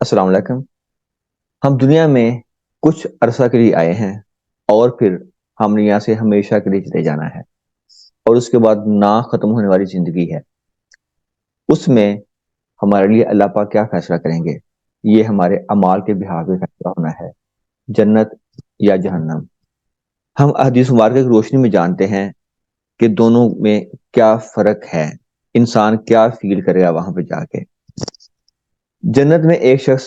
السلام علیکم۔ ہم دنیا میں کچھ عرصہ کے لیے آئے ہیں اور پھر ہم نے یہاں سے ہمیشہ کے لیے چلے جانا ہے، اور اس کے بعد نہ ختم ہونے والی زندگی ہے۔ اس میں ہمارے لیے اللہ پاک کیا فیصلہ کریں گے، یہ ہمارے اعمال کے بہا پہ فیصلہ ہونا ہے، جنت یا جہنم۔ ہم احادیث مبارکہ کی روشنی میں جانتے ہیں کہ دونوں میں کیا فرق ہے، انسان کیا فیل کرے گا وہاں پہ جا کے۔ جنت میں ایک شخص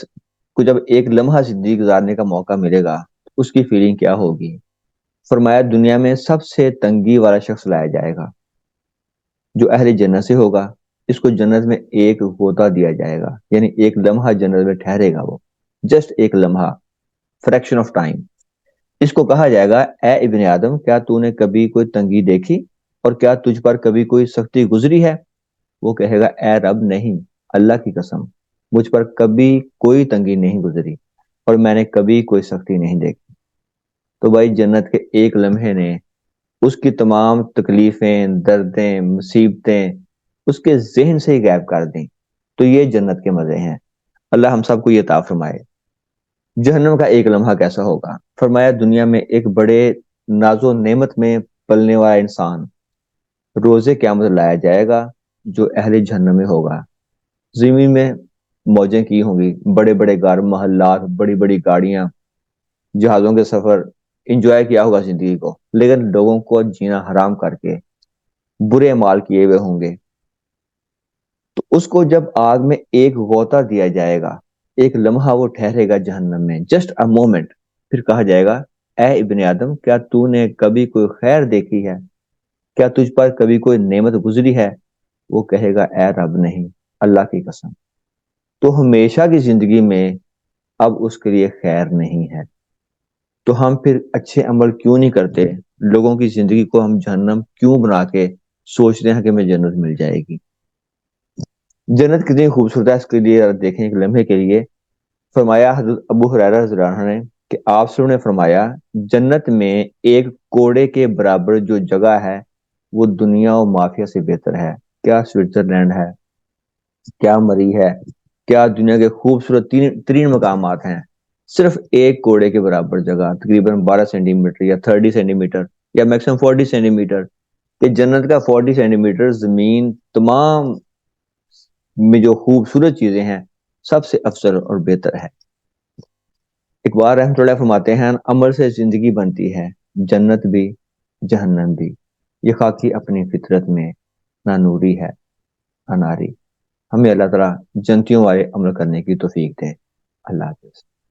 کو جب ایک لمحہ زندگی گزارنے کا موقع ملے گا تو اس کی فیلنگ کیا ہوگی؟ فرمایا دنیا میں سب سے تنگی والا شخص لایا جائے گا جو اہل جنت سے ہوگا۔ اس کو جنت میں ایک غوطہ دیا جائے گا، یعنی ایک لمحہ جنت میں ٹھہرے گا، وہ جسٹ ایک لمحہ، فریکشن آف ٹائم۔ اس کو کہا جائے گا، اے ابن آدم، کیا تو نے کبھی کوئی تنگی دیکھی اور کیا تجھ پر کبھی کوئی سختی گزری ہے؟ وہ کہے گا، اے رب نہیں، اللہ کی قسم، مجھ پر کبھی کوئی تنگی نہیں گزری اور میں نے کبھی کوئی سختی نہیں دیکھی۔ تو بھائی جنت کے ایک لمحے نے اس کی تمام تکلیفیں، دردیں، مصیبتیں اس کے ذہن سے ہی غائب کر دیں۔ تو یہ جنت کے مزے ہیں، اللہ ہم سب کو یہ عطا فرمائے۔ جہنم کا ایک لمحہ کیسا ہوگا؟ فرمایا دنیا میں ایک بڑے ناز و نعمت میں پلنے والا انسان روز قیامت لایا جائے گا جو اہل جہنم میں ہوگا۔ زمین میں موجیں کی ہوں گی، بڑے بڑے گھر، محلات، بڑی بڑی گاڑیاں، جہازوں کے سفر، انجوائے کیا ہوگا زندگی کو، لیکن لوگوں کو جینا حرام کر کے برے مال کیے ہوئے ہوں گے۔ تو اس کو جب آگ میں ایک غوطہ دیا جائے گا، ایک لمحہ وہ ٹھہرے گا جہنم میں، جسٹ اے مومنٹ، پھر کہا جائے گا، اے ابن آدم، کیا تو نے کبھی کوئی خیر دیکھی ہے؟ کیا تجھ پر کبھی کوئی نعمت گزری ہے؟ وہ کہے گا، اے رب نہیں، اللہ کی قسم۔ تو ہمیشہ کی زندگی میں اب اس کے لیے خیر نہیں ہے۔ تو ہم پھر اچھے عمل کیوں نہیں کرتے؟ لوگوں کی زندگی کو ہم جہنم کیوں بنا کے سوچ رہے ہیں کہ ہمیں جنت مل جائے گی؟ جنت کتنی خوبصورت ہے، اس کے لیے دیکھیں ایک لمحے کے لیے۔ فرمایا حضرت ابو ہریرہ رضی اللہ عنہ نے کہ آپ سے نے فرمایا، جنت میں ایک کوڑے کے برابر جو جگہ ہے وہ دنیا و مافیا سے بہتر ہے۔ کیا سوئٹزرلینڈ ہے، کیا مری ہے، کیا دنیا کے خوبصورت ترین مقامات ہیں، صرف ایک کوڑے کے برابر جگہ، تقریباً 12 سینٹی میٹر یا 30 سینٹی میٹر یا میکسیمم 40 سینٹی میٹر، کہ جنت کا 40 سینٹی میٹر زمین تمام میں جو خوبصورت چیزیں ہیں سب سے افضل اور بہتر ہے۔ اقبال رحمۃ اللہ فرماتے ہیں، عمل سے زندگی بنتی ہے، جنت بھی جہنم بھی، یہ خاکی اپنی فطرت میں نہ نوری ہے نہ ناری۔ ہمیں اللہ تعالیٰ جنتیوں والے عمل کرنے کی توفیق دے۔ اللہ